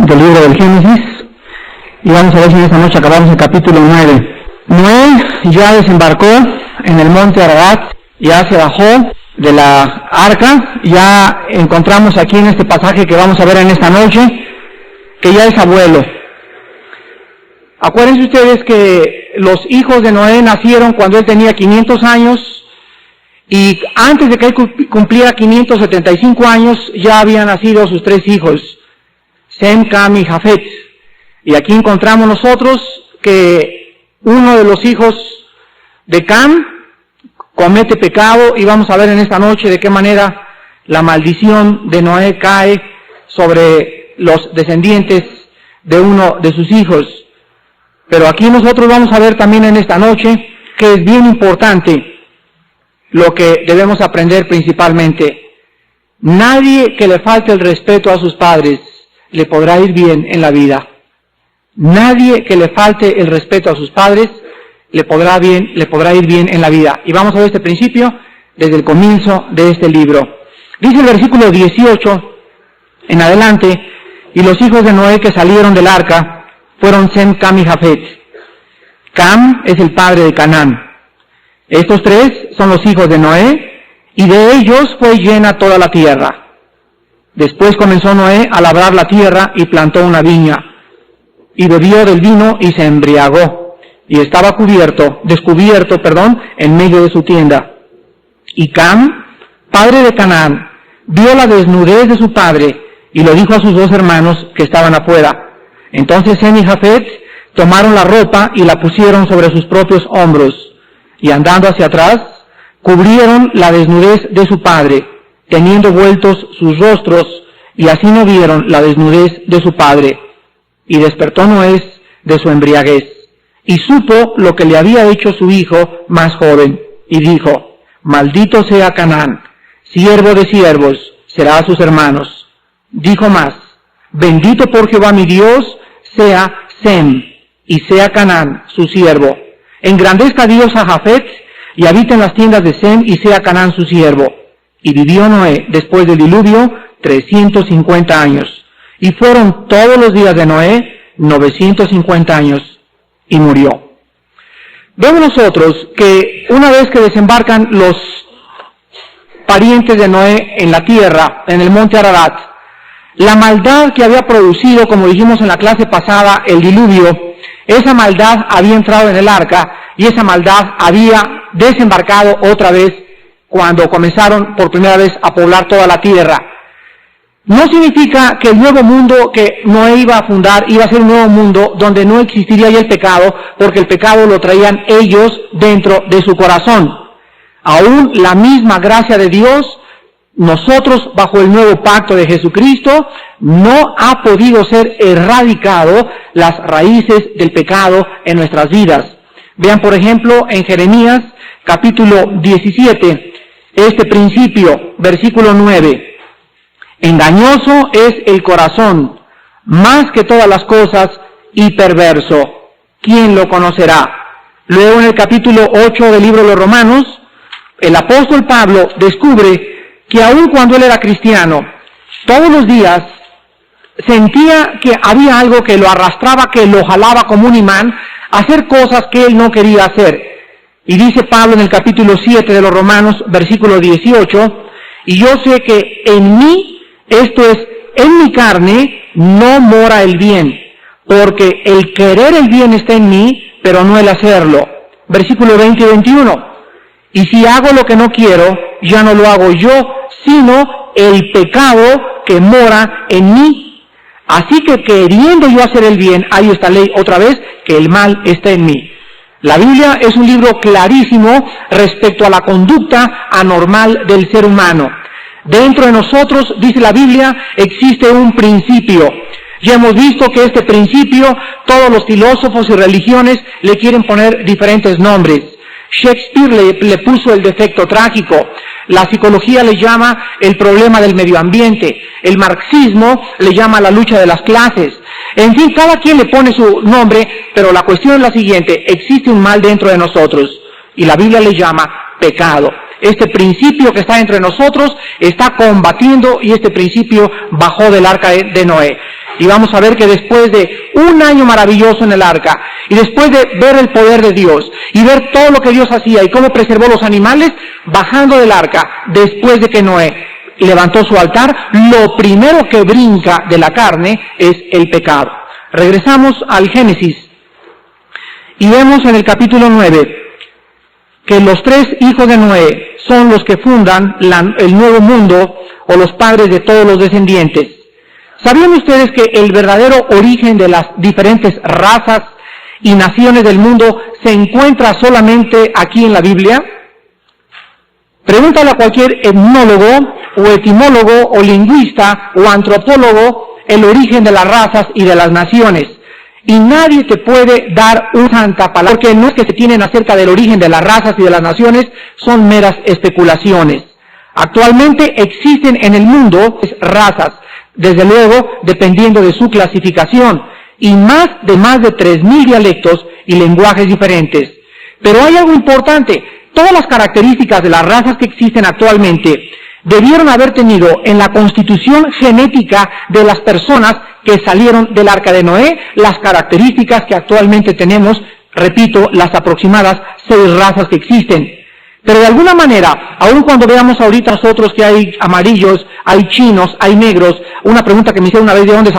Del libro del Génesis, y vamos a ver si esta noche acabamos el capítulo 9. Noé ya desembarcó en el monte Ararat, ya se bajó de la arca, ya encontramos aquí en este pasaje que vamos a ver en esta noche, que ya es abuelo. Acuérdense ustedes que los hijos de Noé nacieron cuando él tenía 500 años, y antes de que él cumpliera 575 años, ya habían nacido sus 3 hijos, Sem, Cam y Jafet. Y aquí encontramos nosotros que uno de los hijos de Cam comete pecado, y vamos a ver en esta noche de qué manera la maldición de Noé cae sobre los descendientes de uno de sus hijos. Pero aquí nosotros vamos a ver también en esta noche que es bien importante lo que debemos aprender principalmente. Nadie que le falte el respeto a sus padres le podrá ir bien en la vida. Nadie que le falte el respeto a sus padres le podrá ir bien en la vida. Y vamos a ver este principio desde el comienzo de este libro. Dice el versículo 18 en adelante: y los hijos de Noé que salieron del arca fueron Sem, Cam y Jafet. Cam es el padre de Canaán. Estos 3 son los hijos de Noé, y de ellos fue llena toda la tierra. Después comenzó Noé a labrar la tierra y plantó una viña, y bebió del vino y se embriagó, y estaba descubierto, en medio de su tienda. Y Cam, padre de Canaán, vio la desnudez de su padre, y lo dijo a sus 2 hermanos que estaban afuera. Entonces Sem y Jafet tomaron la ropa y la pusieron sobre sus propios hombros, y andando hacia atrás, cubrieron la desnudez de su padre, teniendo vueltos sus rostros, y así no vieron la desnudez de su padre. Y despertó Noé de su embriaguez, y supo lo que le había hecho su hijo más joven, y dijo: maldito sea Canaán, siervo de siervos será a sus hermanos. Dijo más: bendito por Jehová mi Dios sea Sem, y sea Canaán su siervo. Engrandezca Dios a Jafet, y habita en las tiendas de Sem, y sea Canaán su siervo. Y vivió Noé después del diluvio 350 años. Y fueron todos los días de Noé 950 años, y murió. Vemos nosotros que una vez que desembarcan los parientes de Noé en la tierra, en el monte Ararat, la maldad que había producido, como dijimos en la clase pasada, el diluvio, esa maldad había entrado en el arca, y esa maldad había desembarcado otra vez cuando comenzaron por primera vez a poblar toda la tierra. No significa que el nuevo mundo que Noé iba a fundar iba a ser un nuevo mundo donde no existiría ya el pecado, porque el pecado lo traían ellos dentro de su corazón. Aún la misma gracia de Dios, nosotros bajo el nuevo pacto de Jesucristo, no ha podido ser erradicado las raíces del pecado en nuestras vidas. Vean por ejemplo en Jeremías capítulo 17, este principio, versículo 9. Engañoso es el corazón, más que todas las cosas, y perverso. ¿Quién lo conocerá? Luego en el capítulo 8 del libro de los Romanos, el apóstol Pablo descubre que aun cuando él era cristiano, todos los días sentía que había algo que lo arrastraba, que lo jalaba como un imán, a hacer cosas que él no quería hacer. Y dice Pablo en el capítulo 7 de los Romanos, versículo 18, y yo sé que en mí, esto es, en mi carne, no mora el bien, porque el querer el bien está en mí, pero no el hacerlo. Versículo 20 y 21, y si hago lo que no quiero, ya no lo hago yo, sino el pecado que mora en mí. Así que queriendo yo hacer el bien, hay esta ley otra vez, que el mal está en mí. La Biblia es un libro clarísimo respecto a la conducta anormal del ser humano. Dentro de nosotros, dice la Biblia, existe un principio. Ya hemos visto que este principio, todos los filósofos y religiones le quieren poner diferentes nombres. Shakespeare le puso el defecto trágico, la psicología le llama el problema del medio ambiente, el marxismo le llama la lucha de las clases. En fin, cada quien le pone su nombre, pero la cuestión es la siguiente: existe un mal dentro de nosotros y la Biblia le llama pecado. Este principio que está entre nosotros está combatiendo, y este principio bajó del arca de Noé. Y vamos a ver que después de un año maravilloso en el arca, y después de ver el poder de Dios, y ver todo lo que Dios hacía, y cómo preservó los animales, bajando del arca, después de que Noé levantó su altar, lo primero que brinca de la carne es el pecado. Regresamos al Génesis, y vemos en el capítulo 9, que los 3 hijos de Noé son los que fundan el nuevo mundo, o los padres de todos los descendientes. ¿Sabían ustedes que el verdadero origen de las diferentes razas y naciones del mundo se encuentra solamente aquí en la Biblia? Pregúntale a cualquier etnólogo, o etimólogo, o lingüista, o antropólogo el origen de las razas y de las naciones. Y nadie te puede dar una santa palabra, porque no es que se tienen acerca del origen de las razas y de las naciones, son meras especulaciones. Actualmente existen en el mundo razas, desde luego dependiendo de su clasificación, y más de 3.000 dialectos y lenguajes diferentes. Pero hay algo importante: todas las características de las razas que existen actualmente debieron haber tenido en la constitución genética de las personas que salieron del arca de Noé las características que actualmente tenemos, repito, las aproximadas 6 razas que existen. Pero de alguna manera, aun cuando veamos ahorita nosotros que hay amarillos, hay chinos, hay negros, una pregunta que me hicieron una vez: ¿de dónde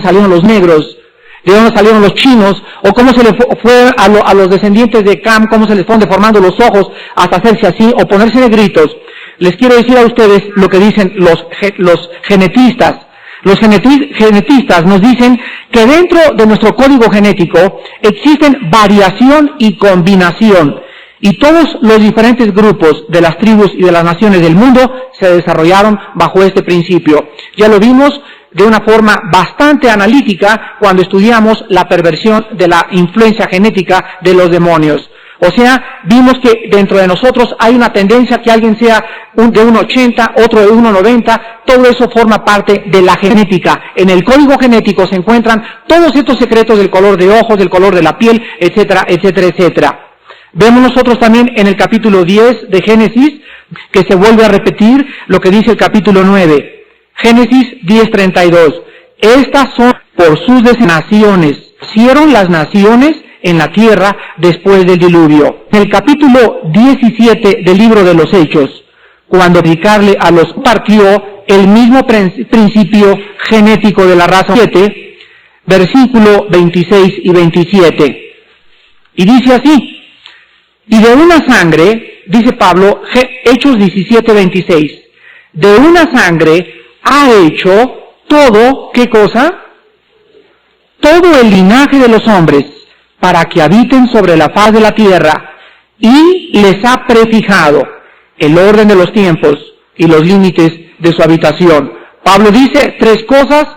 salieron los negros? ¿De dónde salieron los chinos? ¿O cómo se le fue a los descendientes de Cam, cómo se les fueron deformando los ojos hasta hacerse así o ponerse negritos? Les quiero decir a ustedes lo que dicen los genetistas. Los genetistas nos dicen que dentro de nuestro código genético existen variación y combinación, y todos los diferentes grupos de las tribus y de las naciones del mundo se desarrollaron bajo este principio. Ya lo vimos de una forma bastante analítica cuando estudiamos la perversión de la influencia genética de los demonios. O sea, vimos que dentro de nosotros hay una tendencia que alguien sea de 1,80, otro de 1,90, todo eso forma parte de la genética. En el código genético se encuentran todos estos secretos del color de ojos, del color de la piel, etcétera, etcétera, etcétera. Vemos nosotros también en el capítulo 10 de Génesis que se vuelve a repetir lo que dice el capítulo 9. Génesis 10:32. Estas son por sus naciones. Hicieron las naciones en la tierra después del diluvio. En el capítulo 17 del libro de los Hechos, cuando dedicarle a los partió el mismo principio genético de la raza 7, versículo 26 y 27. Y dice así: y de una sangre, dice Pablo, Hechos 17:26, de una sangre ha hecho todo, ¿qué cosa? Todo el linaje de los hombres, para que habiten sobre la faz de la tierra, y les ha prefijado el orden de los tiempos y los límites de su habitación. Pablo dice 3 cosas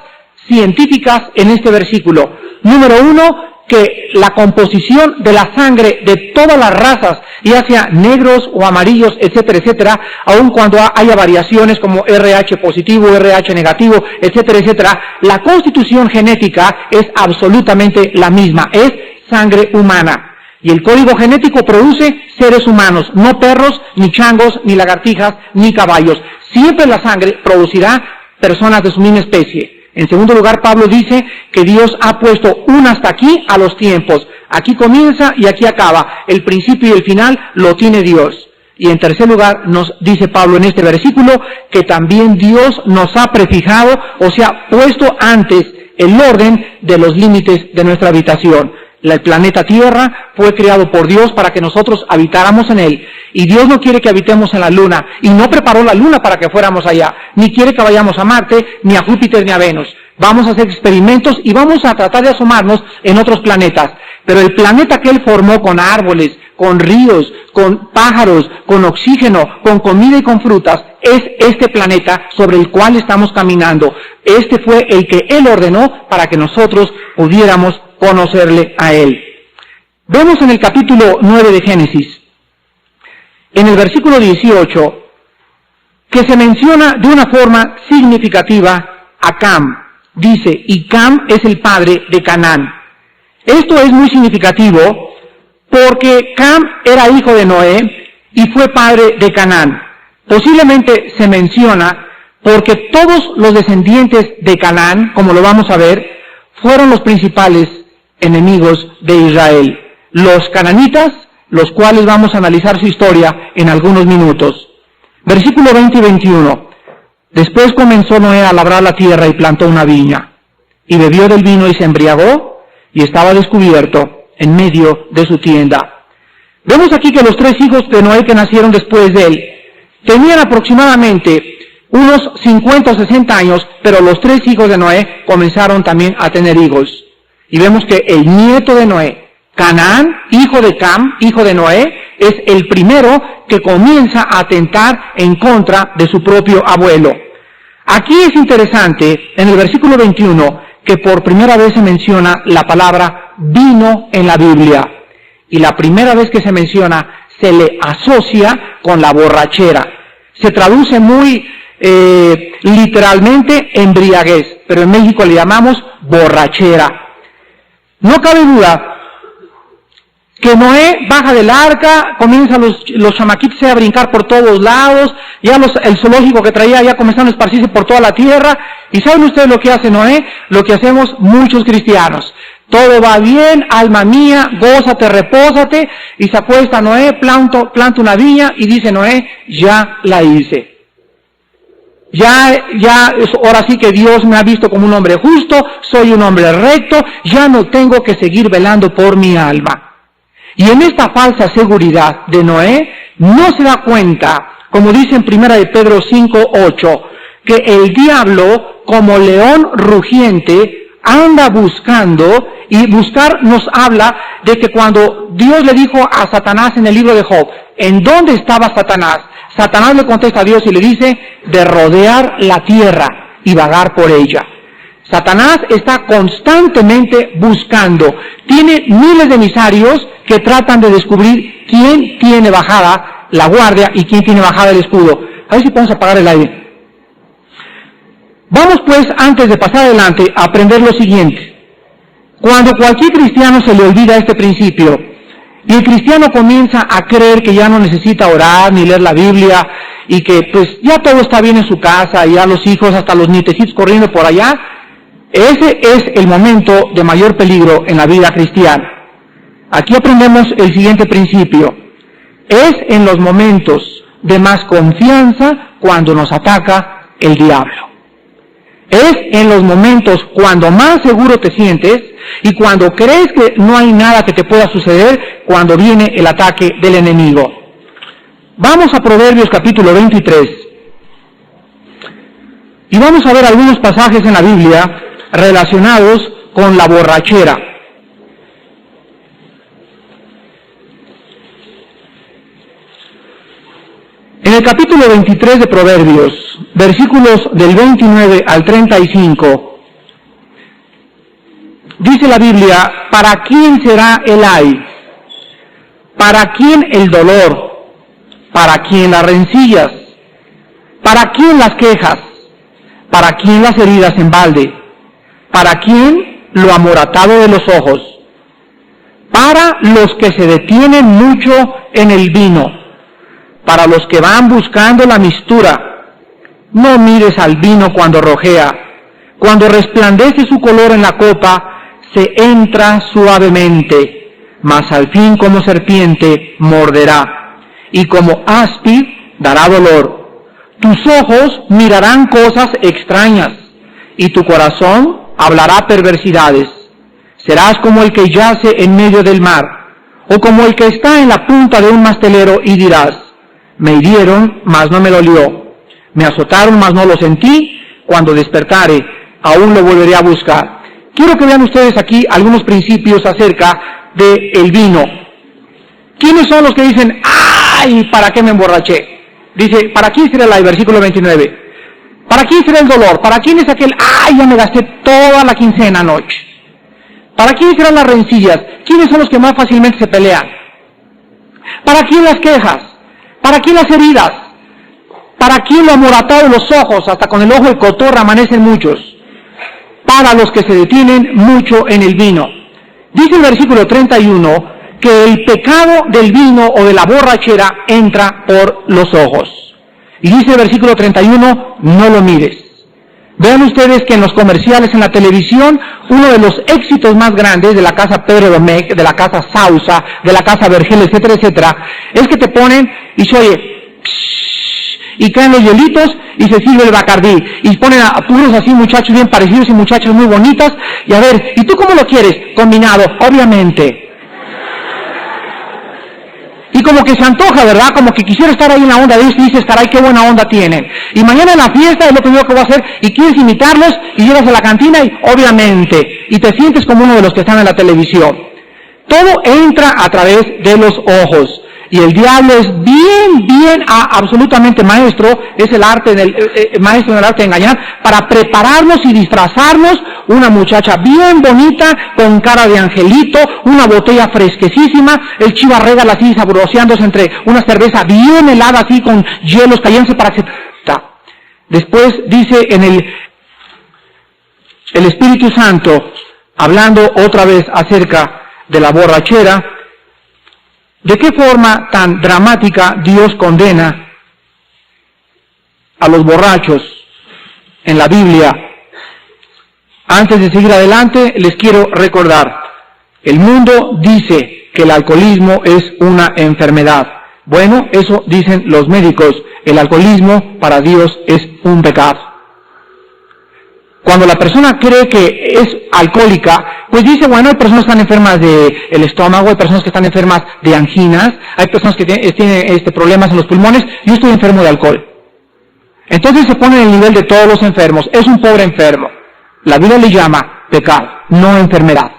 científicas en este versículo. Número 1, que la composición de la sangre de todas las razas, ya sea negros o amarillos, etcétera, etcétera, aun cuando haya variaciones como RH positivo, RH negativo, etcétera, etcétera, la constitución genética es absolutamente la misma, es sangre humana. Y el código genético produce seres humanos, no perros, ni changos, ni lagartijas, ni caballos. Siempre la sangre producirá personas de su misma especie. En segundo lugar, Pablo dice que Dios ha puesto un hasta aquí a los tiempos. Aquí comienza y aquí acaba. El principio y el final lo tiene Dios. Y en tercer lugar, nos dice Pablo en este versículo que también Dios nos ha prefijado, o sea, puesto antes el orden de los límites de nuestra habitación. El planeta Tierra fue creado por Dios para que nosotros habitáramos en él. Y Dios no quiere que habitemos en la Luna, y no preparó la Luna para que fuéramos allá, ni quiere que vayamos a Marte, ni a Júpiter, ni a Venus. Vamos a hacer experimentos y vamos a tratar de asomarnos en otros planetas. Pero el planeta que Él formó con árboles, con ríos, con pájaros, con oxígeno, con comida y con frutas, es este planeta sobre el cual estamos caminando. Este fue el que Él ordenó para que nosotros pudiéramos conocerle a Él. Vemos en el capítulo 9 de Génesis, en el versículo 18, que se menciona de una forma significativa a Cam. Dice, y Cam es el padre de Canaán. Esto es muy significativo porque Cam era hijo de Noé y fue padre de Canaán. Posiblemente se menciona porque todos los descendientes de Canaán, como lo vamos a ver, fueron los principales enemigos de Israel. Los cananitas, los cuales vamos a analizar su historia en algunos minutos. Versículo 20 y 21. Después comenzó Noé a labrar la tierra y plantó una viña, y bebió del vino y se embriagó, y estaba descubierto en medio de su tienda. Vemos aquí que los 3 hijos de Noé que nacieron después de él tenían aproximadamente unos 50 o 60 años, pero los 3 hijos de Noé comenzaron también a tener hijos. Y vemos que el nieto de Noé, Canaán, hijo de Cam, hijo de Noé, es el primero que comienza a atentar en contra de su propio abuelo. Aquí es interesante, en el versículo 21, que por primera vez se menciona la palabra vino en la Biblia. Y la primera vez que se menciona, se le asocia con la borrachera. Se traduce muy literalmente embriaguez, pero en México le llamamos borrachera. No cabe duda que Noé baja del arca, comienzan los chamaquitos a brincar por todos lados, ya el zoológico que traía ya comenzaron a esparcirse por toda la tierra. ¿Y saben ustedes lo que hace Noé? Lo que hacemos muchos cristianos. Todo va bien, alma mía, gózate, repósate, y se acuesta Noé, planta una viña y dice Noé, ya la hice. Ahora sí que Dios me ha visto como un hombre justo, soy un hombre recto, ya no tengo que seguir velando por mi alma. Y en esta falsa seguridad de Noé, no se da cuenta, como dice en 1 de Pedro 5:8, que el diablo, como león rugiente, anda buscando, y buscar nos habla de que cuando Dios le dijo a Satanás en el libro de Job, ¿en dónde estaba Satanás? Satanás le contesta a Dios y le dice, de rodear la tierra y vagar por ella. Satanás está constantemente buscando, tiene miles de emisarios que tratan de descubrir quién tiene bajada la guardia y quién tiene bajada el escudo. A ver si podemos apagar el aire. Vamos pues, antes de pasar adelante, a aprender lo siguiente. Cuando cualquier cristiano se le olvida este principio, y el cristiano comienza a creer que ya no necesita orar ni leer la Biblia, y que pues ya todo está bien en su casa, y ya los hijos, hasta los nietecitos corriendo por allá, ese es el momento de mayor peligro en la vida cristiana. Aquí aprendemos el siguiente principio. Es en los momentos de más confianza cuando nos ataca el diablo. Es en los momentos cuando más seguro te sientes y cuando crees que no hay nada que te pueda suceder, cuando viene el ataque del enemigo. Vamos a Proverbios capítulo 23 y vamos a ver algunos pasajes en la Biblia relacionados con la borrachera. En el capítulo 23 de Proverbios, versículos del 29 al 35, dice la Biblia, ¿para quién será el ay? ¿Para quién el dolor? ¿Para quién las rencillas? ¿Para quién las quejas? ¿Para quién las heridas en balde? ¿Para quién lo amoratado de los ojos? Para los que se detienen mucho en el vino, para los que van buscando la mistura. No mires al vino cuando rojea, cuando resplandece su color en la copa, se entra suavemente, mas al fin como serpiente morderá, y como áspid dará dolor. Tus ojos mirarán cosas extrañas, y tu corazón hablará perversidades. Serás como el que yace en medio del mar, o como el que está en la punta de un mastelero, y dirás, me hirieron, mas no me dolió. Me azotaron, mas no lo sentí. Cuando despertare, aún lo volveré a buscar. Quiero que vean ustedes aquí algunos principios acerca del vino. ¿Quiénes son los que dicen, ay, ¿para qué me emborraché? Dice, ¿para quién será el versículo 29? ¿Para quién será el dolor? ¿Para quién es aquel, ay, ya me gasté toda la quincena anoche? ¿Para quién serán las rencillas? ¿Quiénes son los que más fácilmente se pelean? ¿Para quién las quejas? ¿Para quién las heridas? ¿Para quién lo amoratado de los ojos? Hasta con el ojo de cotorra amanecen muchos. Para los que se detienen mucho en el vino. Dice el versículo 31 que el pecado del vino o de la borrachera entra por los ojos. Y dice el versículo 31, no lo mires. Vean ustedes que en los comerciales, en la televisión, uno de los éxitos más grandes de la casa Pedro Domecq, de la casa Sausa, de la casa Vergel, etcétera, etcétera, es que te ponen y se oye, y caen los hielitos y se sirve el Bacardí. Y ponen a puros así muchachos bien parecidos y muchachas muy bonitas. Y a ver, ¿y tú cómo lo quieres? Combinado, obviamente. Y como que se antoja, ¿verdad? Como que quisiera estar ahí en la onda de ellos y dices, caray, qué buena onda tienen. Y mañana en la fiesta es lo primero que voy a hacer y quieres imitarlos y llegas a la cantina y obviamente, y te sientes como uno de los que están en la televisión. Todo entra a través de los ojos. Y el diablo es bien, absolutamente maestro, es el arte maestro en el arte de engañar, para prepararnos y disfrazarnos una muchacha bien bonita, con cara de angelito, una botella fresquecísima, el Chivas Regal así sabroseándose entre una cerveza bien helada así con hielos cayéndose para que se... Después dice en el Espíritu Santo, hablando otra vez acerca de la borrachera, ¿de qué forma tan dramática Dios condena a los borrachos en la Biblia? Antes de seguir adelante, les quiero recordar, el mundo dice que el alcoholismo es una enfermedad. Bueno, eso dicen los médicos, el alcoholismo para Dios es un pecado. Cuando la persona cree que es alcohólica, pues dice, bueno, hay personas que están enfermas del estómago, hay personas que están enfermas de anginas, hay personas que tienen problemas en los pulmones, yo estoy enfermo de alcohol. Entonces se pone en el nivel de todos los enfermos, es un pobre enfermo. La Biblia le llama pecado, no enfermedad.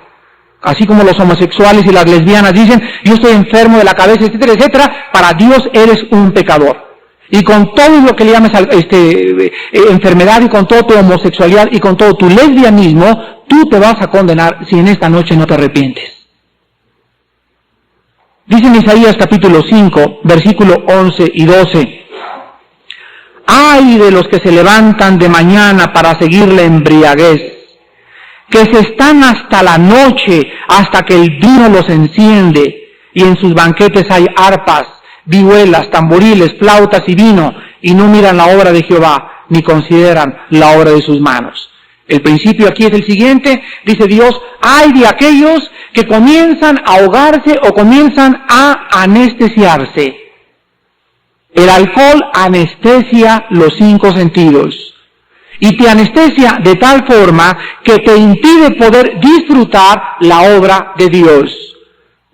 Así como los homosexuales y las lesbianas dicen, yo estoy enfermo de la cabeza, etcétera, etcétera, para Dios eres un pecador. Y con todo lo que le llames enfermedad y con toda tu homosexualidad y con todo tu lesbianismo, tú te vas a condenar si en esta noche no te arrepientes. Dice en Isaías capítulo 5, versículo 11 y 12. ¡Ay de los que se levantan de mañana para seguir la embriaguez! Que se están hasta la noche, hasta que el vino los enciende, y en sus banquetes hay arpas, vihuelas, tamboriles, flautas y vino, y no miran la obra de Jehová, ni consideran la obra de sus manos. El principio aquí es el siguiente, dice Dios, hay de aquellos que comienzan a ahogarse o comienzan a anestesiarse. El alcohol anestesia los 5 sentidos. Y te anestesia de tal forma que te impide poder disfrutar la obra de Dios.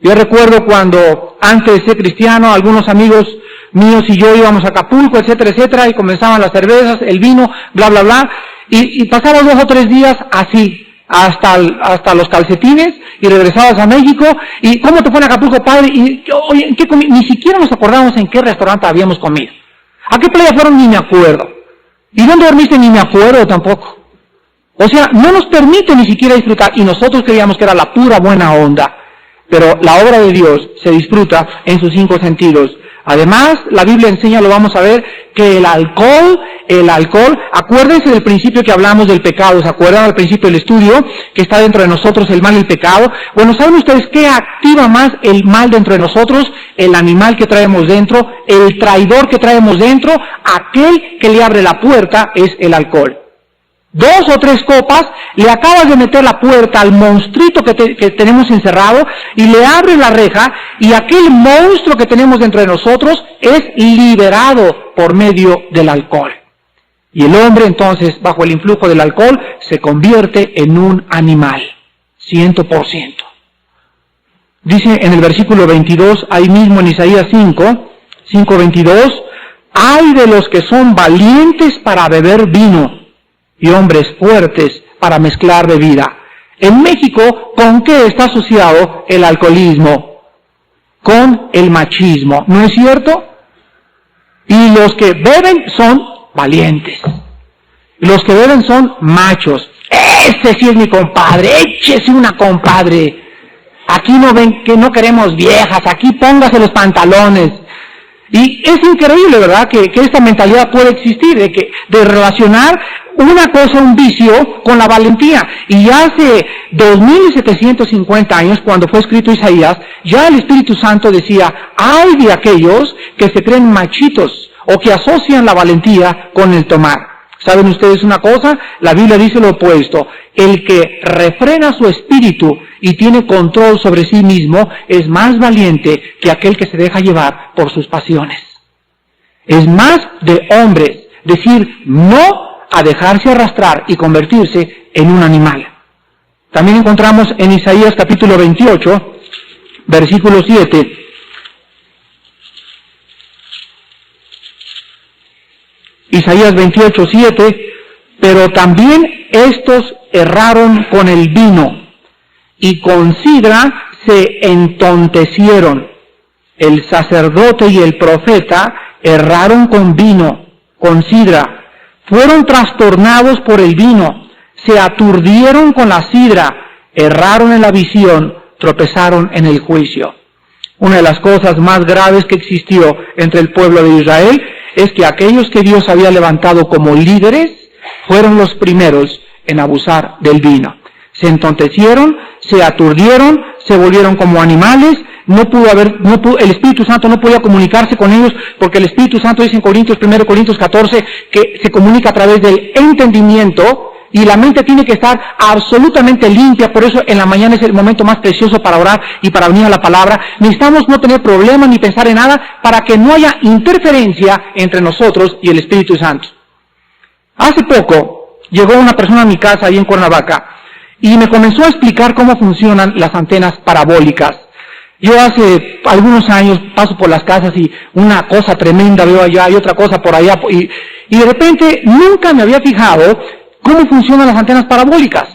Yo recuerdo cuando, antes de ser cristiano, algunos amigos míos y yo íbamos a Acapulco, etcétera, etcétera, y comenzaban las cervezas, el vino, bla, bla, bla, y pasabas 2 o 3 días así, hasta los calcetines, y regresabas a México, y ¿cómo te fue en Acapulco, padre? Y, oye, ¿en qué comí? Ni siquiera nos acordamos en qué restaurante habíamos comido. ¿A qué playa fueron? Ni me acuerdo. ¿Y dónde dormiste? Ni me acuerdo tampoco. O sea, no nos permite ni siquiera disfrutar, y nosotros creíamos que era la pura buena onda. Pero la obra de Dios se disfruta en sus 5 sentidos. Además, la Biblia enseña, lo vamos a ver, que el alcohol, acuérdense del principio que hablamos del pecado, ¿se acuerdan al principio del estudio? Que está dentro de nosotros el mal y el pecado. Bueno, ¿saben ustedes qué activa más el mal dentro de nosotros? El animal que traemos dentro, el traidor que traemos dentro, aquel que le abre la puerta es el alcohol. 2 o 3 copas, le acabas de meter la puerta al monstruito que tenemos encerrado y le abre la reja y aquel monstruo que tenemos dentro de nosotros es liberado por medio del alcohol. Y el hombre entonces, bajo el influjo del alcohol, se convierte en un animal, 100%. Dice en el versículo 22, ahí mismo en Isaías 5:22, ¡ay de los que son valientes para beber vino! Y hombres fuertes para mezclar bebida. En México, ¿con qué está asociado el alcoholismo? con el machismo, ¿no es cierto? Y los que beben son valientes. Los que beben son machos. Ese sí es mi compadre, échese una compadre. Aquí no ven que no queremos viejas, aquí póngase los pantalones. Y es increíble, ¿verdad?, que esta mentalidad puede existir, de relacionar una cosa, un vicio, con la valentía. Y ya hace 2750 años, cuando fue escrito Isaías, ya el Espíritu Santo decía, ay de aquellos que se creen machitos, o que asocian la valentía con el tomar. ¿Saben ustedes una cosa? La Biblia dice lo opuesto. El que refrena su espíritu y tiene control sobre sí mismo es más valiente que aquel que se deja llevar por sus pasiones. Es más de hombres decir no a dejarse arrastrar y convertirse en un animal. También encontramos en Isaías capítulo 28, versículo 7, Isaías 28, 7, pero también estos erraron con el vino y con sidra se entontecieron. El sacerdote y el profeta erraron con vino, con sidra, fueron trastornados por el vino, se aturdieron con la sidra, erraron en la visión, tropezaron en el juicio. Una de las cosas más graves que existió entre el pueblo de Israel es que aquellos que Dios había levantado como líderes fueron los primeros en abusar del vino. Se entontecieron, se aturdieron, se volvieron como animales, el Espíritu Santo no podía comunicarse con ellos, porque el Espíritu Santo dice en 1 Corintios 14, que se comunica a través del entendimiento, y la mente tiene que estar absolutamente limpia. Por eso en la mañana es el momento más precioso para orar y para venir a la palabra. Necesitamos no tener problemas ni pensar en nada para que no haya interferencia entre nosotros y el Espíritu Santo. Hace poco llegó una persona a mi casa ahí en Cuernavaca y me comenzó a explicar cómo funcionan las antenas parabólicas. Yo hace algunos años paso por las casas y una cosa tremenda veo allá y otra cosa por allá, y de repente nunca me había fijado cómo funcionan las antenas parabólicas.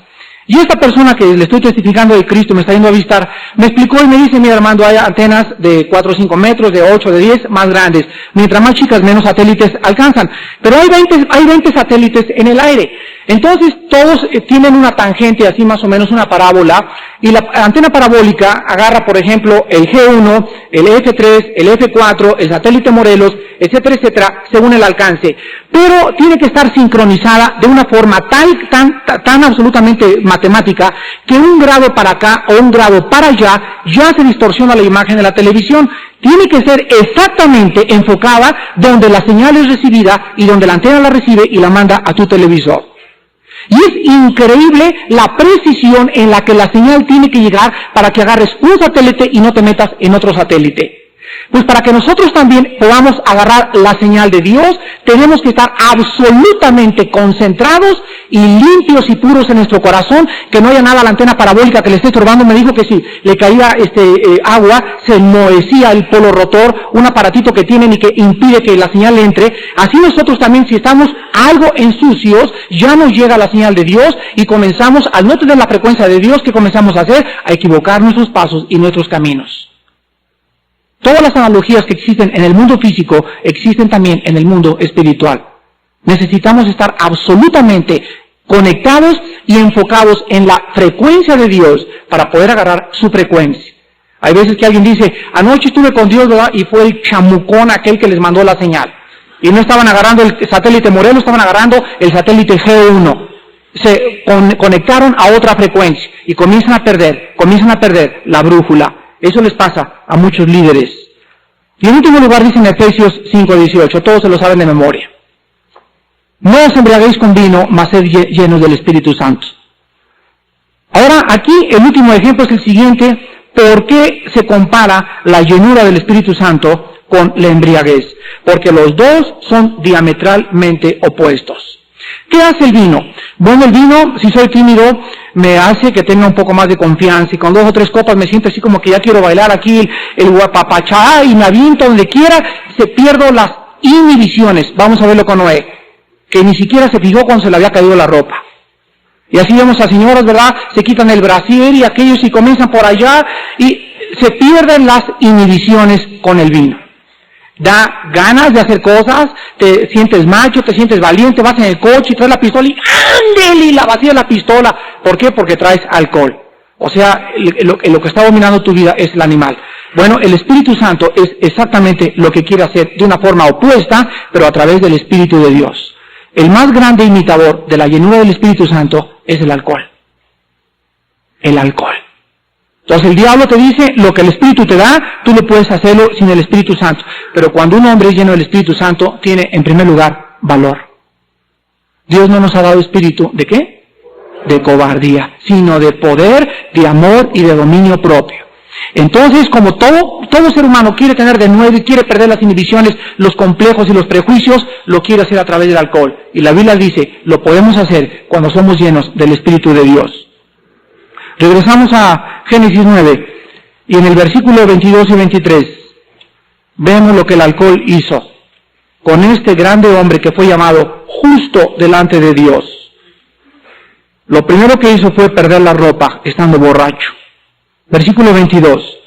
Y esta persona que le estoy testificando de Cristo, me está yendo a visitar, me explicó y me dice, mira Armando, hay antenas de 4 o 5 metros, de 8, de 10, más grandes. Mientras más chicas, menos satélites alcanzan. Pero hay 20 satélites en el aire. Entonces, todos tienen una tangente, así más o menos una parábola, y la antena parabólica agarra, por ejemplo, el G1, el F3, el F4, el satélite Morelos, etcétera, etcétera, según el alcance. Pero tiene que estar sincronizada de una forma tan absolutamente matemática, que un grado para acá o un grado para allá ya se distorsiona la imagen de la televisión. Tiene que ser exactamente enfocada donde la señal es recibida y donde la antena la recibe y la manda a tu televisor. Y es increíble la precisión en la que la señal tiene que llegar para que agarres un satélite y no te metas en otro satélite. Pues para que nosotros también podamos agarrar la señal de Dios, tenemos que estar absolutamente concentrados y limpios y puros en nuestro corazón, que no haya nada a la antena parabólica que le esté estorbando. Me dijo que si le caía agua, se enmohecía el polo rotor, un aparatito que tienen y que impide que la señal entre. Así nosotros también, si estamos algo ensucios, ya nos llega la señal de Dios y comenzamos, al no tener la frecuencia de Dios, ¿qué comenzamos a hacer? A equivocar nuestros pasos y nuestros caminos. Todas las analogías que existen en el mundo físico existen también en el mundo espiritual. Necesitamos estar absolutamente conectados y enfocados en la frecuencia de Dios para poder agarrar su frecuencia. Hay veces que alguien dice, anoche estuve con Dios, ¿verdad? Y fue el chamucón aquel que les mandó la señal. Y no estaban agarrando el satélite Morelos, estaban agarrando el satélite G1. Se conectaron a otra frecuencia y comienzan a perder la brújula. Eso les pasa a muchos líderes. Y en último lugar dice en Efesios 5:18, todos se lo saben de memoria. No os embriaguéis con vino, mas sed llenos del Espíritu Santo. Ahora, aquí el último ejemplo es el siguiente. ¿Por qué se compara la llenura del Espíritu Santo con la embriaguez? Porque los dos son diametralmente opuestos. ¿Qué hace el vino? Bueno, el vino, si soy tímido, me hace que tenga un poco más de confianza, y con 2 o 3 copas me siento así como que ya quiero bailar aquí el guapapachá y me aviento donde quiera, se pierdo las inhibiciones. Vamos a verlo con Noé, que ni siquiera se fijó cuando se le había caído la ropa. Y así vemos a señoras, ¿verdad? Se quitan el brasier y aquellos y comienzan por allá y se pierden las inhibiciones con el vino. Da ganas de hacer cosas, te sientes macho, te sientes valiente, vas en el coche y traes la pistola y ¡ándele! Y la vacías la pistola. ¿Por qué? Porque traes alcohol. O sea, lo que está dominando tu vida es el animal. Bueno, el Espíritu Santo es exactamente lo que quiere hacer de una forma opuesta, pero a través del Espíritu de Dios. El más grande imitador de la llenura del Espíritu Santo es el alcohol. El alcohol. Entonces el diablo te dice, lo que el Espíritu te da, tú no puedes hacerlo sin el Espíritu Santo. Pero cuando un hombre es lleno del Espíritu Santo, tiene en primer lugar valor. Dios no nos ha dado espíritu, ¿de qué? De cobardía, sino de poder, de amor y de dominio propio. Entonces, como todo ser humano quiere tener de nuevo y quiere perder las inhibiciones, los complejos y los prejuicios, lo quiere hacer a través del alcohol. Y la Biblia dice, lo podemos hacer cuando somos llenos del Espíritu de Dios. Regresamos a Génesis 9, y en el versículo 22 y 23, vemos lo que el alcohol hizo con este grande hombre que fue llamado justo delante de Dios. Lo primero que hizo fue perder la ropa, estando borracho. Versículo 22,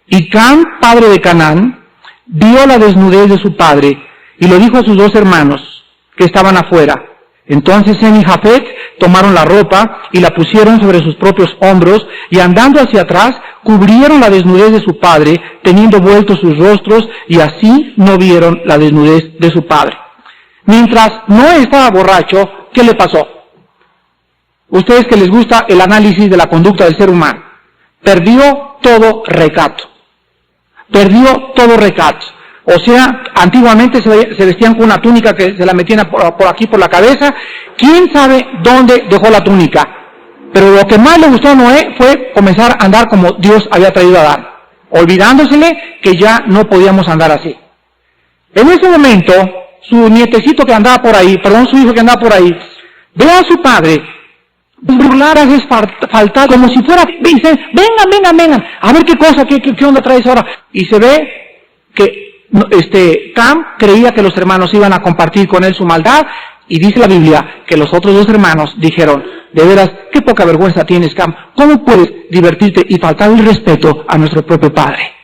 y Cam, padre de Canaán, vio la desnudez de su padre, y lo dijo a sus dos hermanos, que estaban afuera. Entonces Sem y Jafet tomaron la ropa y la pusieron sobre sus propios hombros, y andando hacia atrás, cubrieron la desnudez de su padre, teniendo vueltos sus rostros, y así no vieron la desnudez de su padre. Mientras Noé estaba borracho, ¿qué le pasó? Ustedes que les gusta el análisis de la conducta del ser humano, perdió todo recato. Perdió todo recato. O sea, antiguamente se vestían con una túnica que se la metían por aquí por la cabeza. ¿Quién sabe dónde dejó la túnica? Pero lo que más le gustó a Noé fue comenzar a andar como Dios había traído a dar, olvidándosele que ya no podíamos andar así. En ese momento, su nietecito que andaba por ahí, su hijo que andaba por ahí, ve a su padre burlar, faltar, como si fuera, dice, vengan, a ver qué cosa, qué onda traes ahora. Y se ve que Cam creía que los hermanos iban a compartir con él su maldad, y dice la Biblia que los otros dos hermanos dijeron, de veras, qué poca vergüenza tienes, Cam, ¿cómo puedes divertirte y faltar el respeto a nuestro propio padre?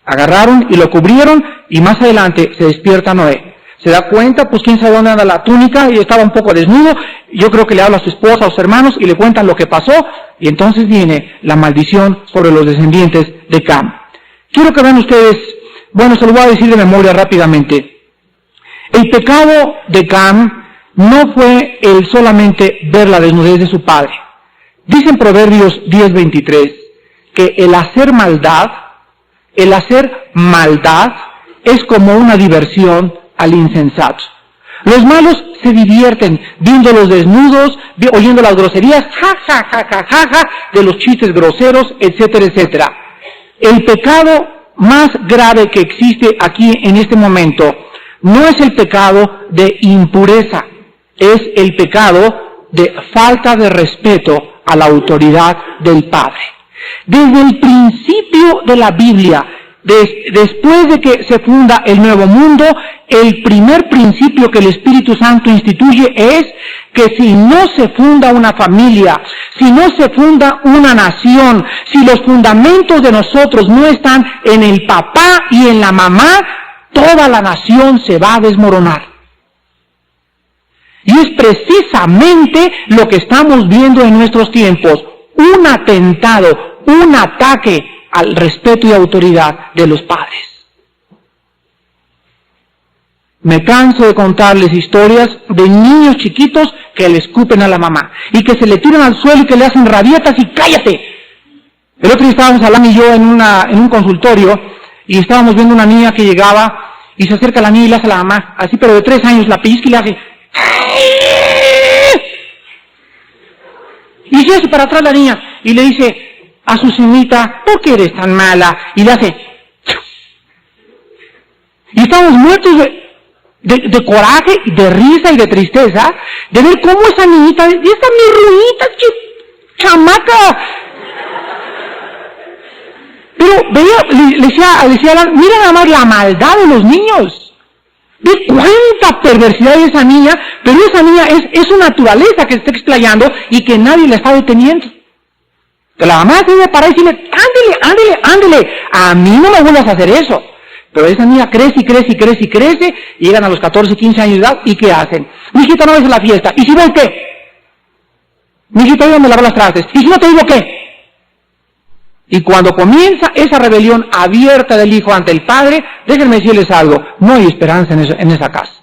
Agarraron y lo cubrieron, y más adelante se despierta Noé. Se da cuenta, pues quién sabe dónde anda la túnica, y estaba un poco desnudo. Yo creo que le habla a su esposa, a sus hermanos, y le cuentan lo que pasó, y entonces viene la maldición sobre los descendientes de Cam. Quiero que vean ustedes, bueno, se lo voy a decir de memoria rápidamente. El pecado de Cam no fue el solamente ver la desnudez de su padre. Dice en Proverbios 10:23 que el hacer maldad es como una diversión al insensato. Los malos se divierten viendo los desnudos, oyendo las groserías, ja, de los chistes groseros, etcétera, etcétera. El pecado más grave que existe aquí en este momento no es el pecado de impureza, es el pecado de falta de respeto a la autoridad del Padre. Desde el principio de la Biblia, después de que se funda el Nuevo Mundo, el primer principio que el Espíritu Santo instituye es que si no se funda una familia, si no se funda una nación, si los fundamentos de nosotros no están en el papá y en la mamá, toda la nación se va a desmoronar. Y es precisamente lo que estamos viendo en nuestros tiempos, un atentado, un ataque al respeto y autoridad de los padres. Me canso de contarles historias de niños chiquitos que le escupen a la mamá y que se le tiran al suelo y que le hacen rabietas y ¡cállate! El otro día estábamos Alan y yo en un consultorio y estábamos viendo una niña que llegaba y se acerca a la niña y le hace a la mamá, así pero de 3 años, la pellizca y le hace y se hace para atrás la niña y le dice a su señorita, ¿por qué eres tan mala? Y le hace y estamos muertos de coraje, de risa y de tristeza, de ver cómo esa niñita, esa mi ruinita, chamaca. Pero veía, le decía Alan, mira nada más la maldad de los niños. Ve cuánta perversidad hay esa niña, pero esa niña es su naturaleza que se está explayando y que nadie la está deteniendo. Que la mamá se debe parar y decirle, ándele, ándele, a mí no me vuelvas a hacer eso. Pero esa niña crece y llegan a los 14, 15 años de edad, ¿y qué hacen? Mijita, no ves a la fiesta, ¿y si ves qué? Mijita, ayúdame a lavar las trastes, ¿y si no te digo qué? Y cuando comienza esa rebelión abierta del hijo ante el padre, déjenme decirles algo, no hay esperanza en esa casa.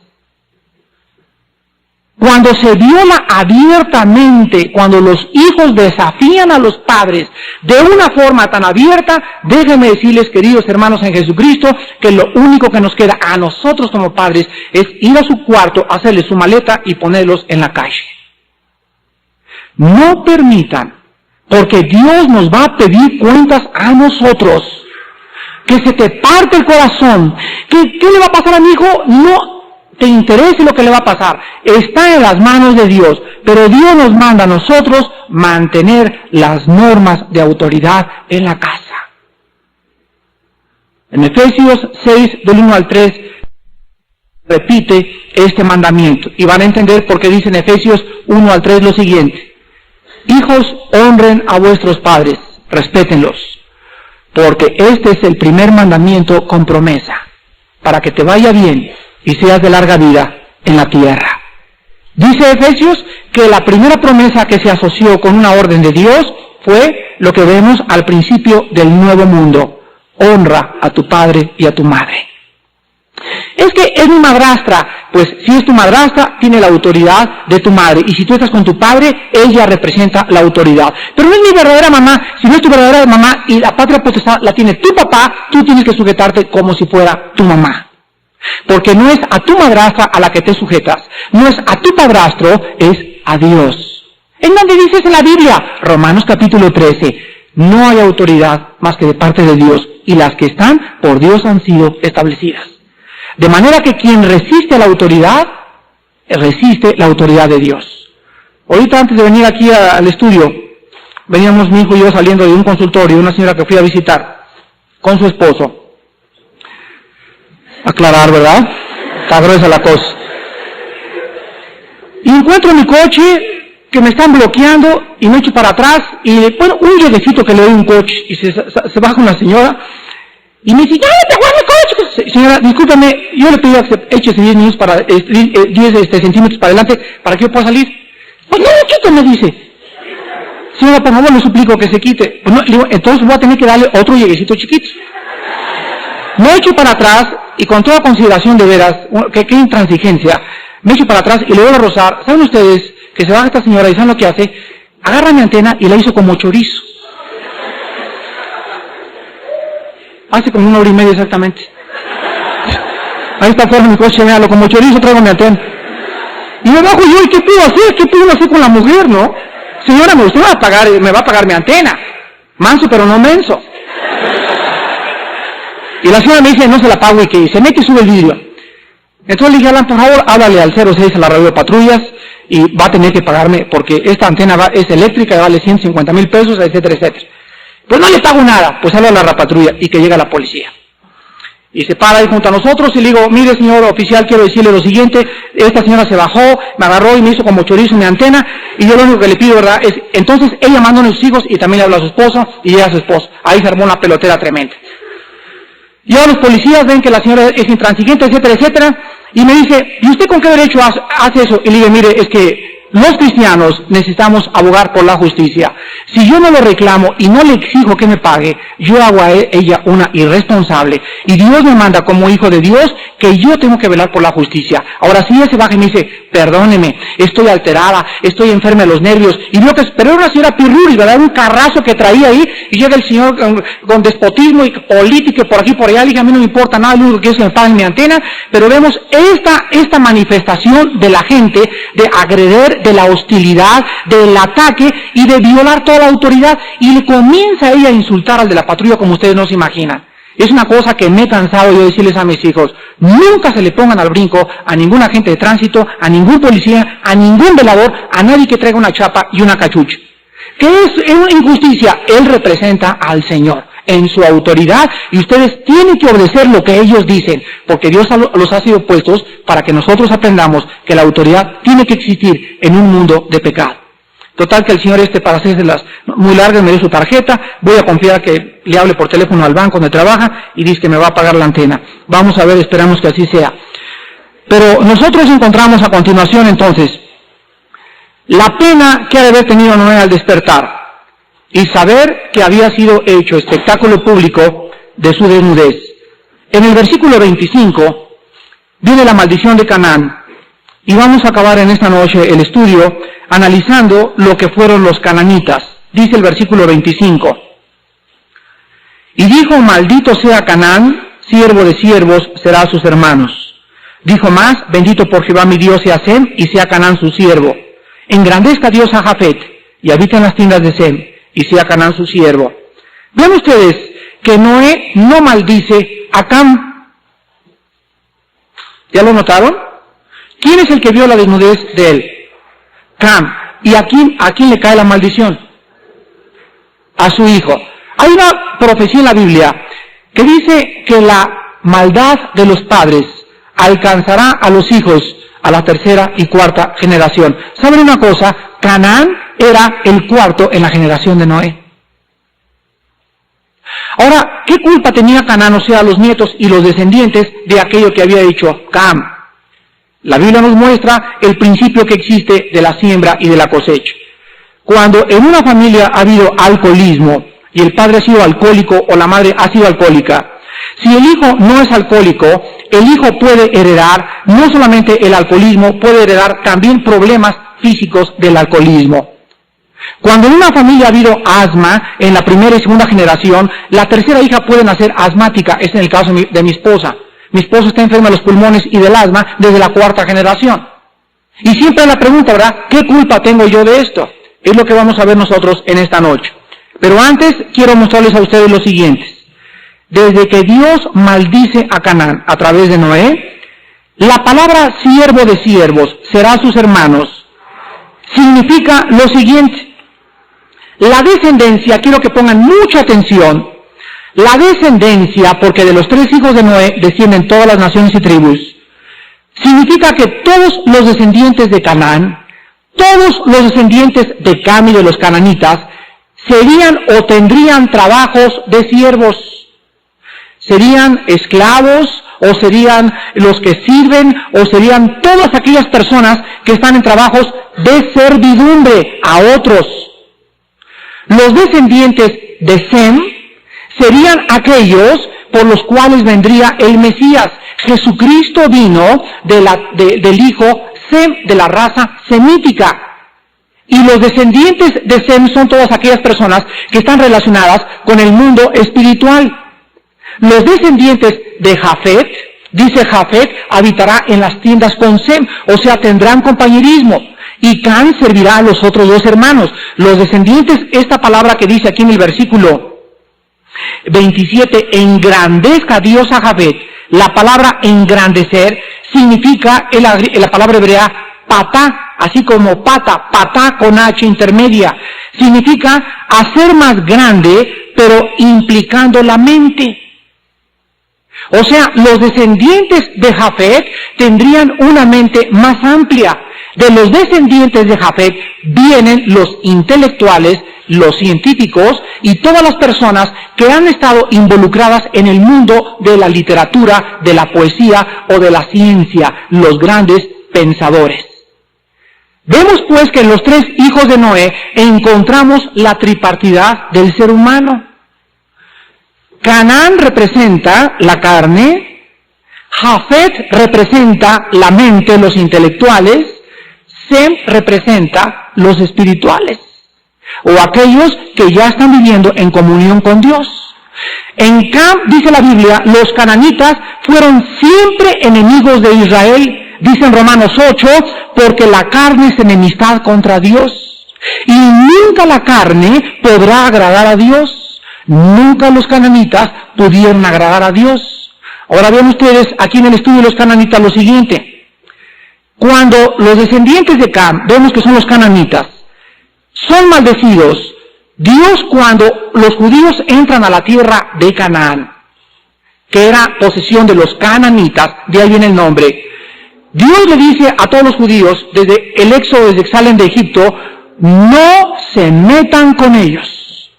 Cuando se viola abiertamente, cuando los hijos desafían a los padres de una forma tan abierta, déjenme decirles, queridos hermanos en Jesucristo, que lo único que nos queda a nosotros como padres es ir a su cuarto, hacerle su maleta y ponerlos en la calle. No permitan, porque Dios nos va a pedir cuentas a nosotros, que se te parte el corazón. ¿Qué le va a pasar a mi hijo? No te interese lo que le va a pasar, está en las manos de Dios, pero Dios nos manda a nosotros mantener las normas de autoridad en la casa. En Efesios 6, del 1 al 3, repite este mandamiento, y van a entender por qué dice en Efesios 1 al 3 lo siguiente: hijos, honren a vuestros padres, respétenlos, porque este es el primer mandamiento con promesa, para que te vaya bien y seas de larga vida en la tierra. Dice Efesios que la primera promesa que se asoció con una orden de Dios fue lo que vemos al principio del nuevo mundo: honra a tu padre y a tu madre. Es que es mi madrastra, pues si es tu madrastra, tiene la autoridad de tu madre, y si tú estás con tu padre, ella representa la autoridad. Pero no es mi verdadera mamá. Si no es tu verdadera mamá y la patria potestad la tiene tu papá, tú tienes que sujetarte como si fuera tu mamá. Porque no es a tu madrastra a la que te sujetas, no es a tu padrastro, es a Dios. ¿En dónde dices en la Biblia? Romanos capítulo 13. No hay autoridad más que de parte de Dios, y las que están por Dios han sido establecidas. De manera que quien resiste a la autoridad, resiste la autoridad de Dios. Ahorita antes de venir aquí al estudio, veníamos mi hijo y yo saliendo de un consultorio, una señora que fui a visitar, con su esposo. Aclarar, ¿verdad? Está gruesa la cosa. Y encuentro mi coche que me están bloqueando y me echo para atrás y bueno, un lleguecito que le doy un coche y se baja una señora y me dice, ¡ya te aguanta el coche! Señora, discúlpame, yo le pedí que se eche 10 minutos para 10 centímetros para adelante para que yo pueda salir. Pues no me quito, me dice. Señora, por favor, le suplico que se quite. Pues no, le digo, entonces voy a tener que darle otro lleguecito chiquito. Me echo para atrás y con toda consideración de veras, qué intransigencia, me echo para atrás y le voy a rozar. ¿Saben ustedes que se baja esta señora y saben lo que hace? Agarra mi antena y la hizo como chorizo. Hace como 1 hora y media exactamente. Ahí está fuera mi coche, véalo, como chorizo traigo mi antena. Y me bajo yo, ¿y qué puedo hacer? ¿Qué puedo hacer con la mujer, no? Señora, usted me va a pagar mi antena. Manso pero no menso. Y la señora me dice, no se la pago, y que se mete y sube el vidrio. Entonces le dije, Alan, por favor, háblale al 06 a la radio de patrullas y va a tener que pagarme porque esta antena es eléctrica y vale 150,000 pesos, etcétera, etcétera. Pues no le pago nada, pues habla a la patrulla y que llega la policía. Y se para ahí junto a nosotros y le digo, mire señor oficial, quiero decirle lo siguiente, esta señora se bajó, me agarró y me hizo como chorizo mi antena, y yo lo único que le pido, ¿verdad?, es, entonces ella mandó a sus hijos y también le habla a su esposo y ella a su esposo. Ahí se armó una pelotera tremenda. Y ahora los policías ven que la señora es intransigente, etcétera, etcétera, y me dice, ¿y usted con qué derecho hace eso? Y le digo, mire, es que los cristianos necesitamos abogar por la justicia. Si yo no lo reclamo y no le exijo que me pague, yo hago a ella una irresponsable. Y Dios me manda como hijo de Dios que yo tengo que velar por la justicia. Ahora si ella se baja y me dice, perdóneme, estoy alterada, estoy enferma de los nervios. Y veo que pero era una señora pirruri, ¿verdad? Un carrazo que traía ahí. Y llega el señor con despotismo y política por aquí por allá. Le dije, a mí no me importa nada, lo único que es que me paguen mi antena. Pero vemos esta manifestación de la gente de agreder, de la hostilidad, del ataque y de violar toda la autoridad, y le comienza ella a insultar al de la patrulla como ustedes no se imaginan. Es una cosa que me he cansado yo de decirles a mis hijos, nunca se le pongan al brinco a ningún agente de tránsito, a ningún policía, a ningún velador, a nadie que traiga una chapa y una cachucha. ¿Qué es una injusticia? Él representa al Señor en su autoridad y ustedes tienen que obedecer lo que ellos dicen, porque Dios los ha sido puestos para que nosotros aprendamos que la autoridad tiene que existir en un mundo de pecado. Total que el señor para hacérselas muy largas me dio su tarjeta, voy a confiar que le hable por teléfono al banco donde trabaja y dice que me va a pagar la antena. Vamos a ver, esperamos que así sea. Pero nosotros encontramos a continuación entonces la pena que ha de haber tenido Noé al despertar y saber que había sido hecho espectáculo público de su desnudez. En el versículo 25 viene la maldición de Canaán y vamos a acabar en esta noche el estudio analizando lo que fueron los cananitas. Dice el versículo 25. Y dijo, maldito sea Canaán, siervo de siervos será a sus hermanos. Dijo más, bendito por Jehová mi Dios sea Sem y sea Canaán su siervo. Engrandezca Dios a Jafet y habita en las tiendas de Sem y sea Canaán su siervo. Vean ustedes que Noé no maldice a Cam. ¿Ya lo notaron? ¿Quién es el que vio la desnudez de él? Cam. ¿Y a quién le cae la maldición? A su hijo. Hay una profecía en la Biblia que dice que la maldad de los padres alcanzará a los hijos a la tercera y cuarta generación. ¿Saben una cosa? Canaán era el cuarto en la generación de Noé. Ahora, ¿qué culpa tenía Canaán, o sea, los nietos y los descendientes de aquello que había dicho Cam? La Biblia nos muestra el principio que existe de la siembra y de la cosecha. Cuando en una familia ha habido alcoholismo y el padre ha sido alcohólico o la madre ha sido alcohólica, si el hijo no es alcohólico, el hijo puede heredar no solamente el alcoholismo, puede heredar también problemas físicos del alcoholismo. Cuando en una familia ha habido asma, en la primera y segunda generación, la tercera hija puede nacer asmática. Es en el caso de mi esposa. Mi esposa está enferma de los pulmones y del asma desde la cuarta generación. Y siempre la pregunta, ¿verdad? ¿Qué culpa tengo yo de esto? Es lo que vamos a ver nosotros en esta noche. Pero antes quiero mostrarles a ustedes los siguientes. Desde que Dios maldice a Canaán a través de Noé, la palabra siervo de siervos será a sus hermanos, significa lo siguiente. La descendencia, quiero que pongan mucha atención, la descendencia, porque de los 3 hijos de Noé descienden todas las naciones y tribus, significa que todos los descendientes de Canaán, todos los descendientes de Cam y de los cananitas, serían o tendrían trabajos de siervos. Serían esclavos, o serían los que sirven, o serían todas aquellas personas que están en trabajos de servidumbre a otros. Los descendientes de Sem serían aquellos por los cuales vendría el Mesías. Jesucristo vino del hijo Sem, de la raza semítica. Y los descendientes de Sem son todas aquellas personas que están relacionadas con el mundo espiritual. Los descendientes de Jafet, dice Jafet, habitará en las tiendas con Sem, o sea, tendrán compañerismo. Y Can servirá a los otros 2 hermanos. Los descendientes, esta palabra que dice aquí en el versículo 27, engrandezca Dios a Jafet. La palabra engrandecer significa la palabra hebrea patá, así como patá con H intermedia. Significa hacer más grande, pero implicando la mente. O sea, los descendientes de Jafet tendrían una mente más amplia. De los descendientes de Jafet vienen los intelectuales, los científicos y todas las personas que han estado involucradas en el mundo de la literatura, de la poesía o de la ciencia, los grandes pensadores. Vemos pues que en los 3 hijos de Noé encontramos la tripartidad del ser humano. Canaán representa la carne, Jafet representa la mente, los intelectuales, Sem representa los espirituales, o aquellos que ya están viviendo en comunión con Dios. En Cam, dice la Biblia, los cananitas fueron siempre enemigos de Israel, dice en Romanos 8, porque la carne es enemistad contra Dios, y nunca la carne podrá agradar a Dios. Nunca los cananitas pudieron agradar a Dios. Ahora ven ustedes aquí en el estudio de los cananitas lo siguiente. Cuando los descendientes de Cam, vemos que son los cananitas, son maldecidos, Dios cuando los judíos entran a la tierra de Canaán, que era posesión de los cananitas, de ahí viene el nombre, Dios le dice a todos los judíos, desde el éxodo, desde que salen de Egipto, no se metan con ellos,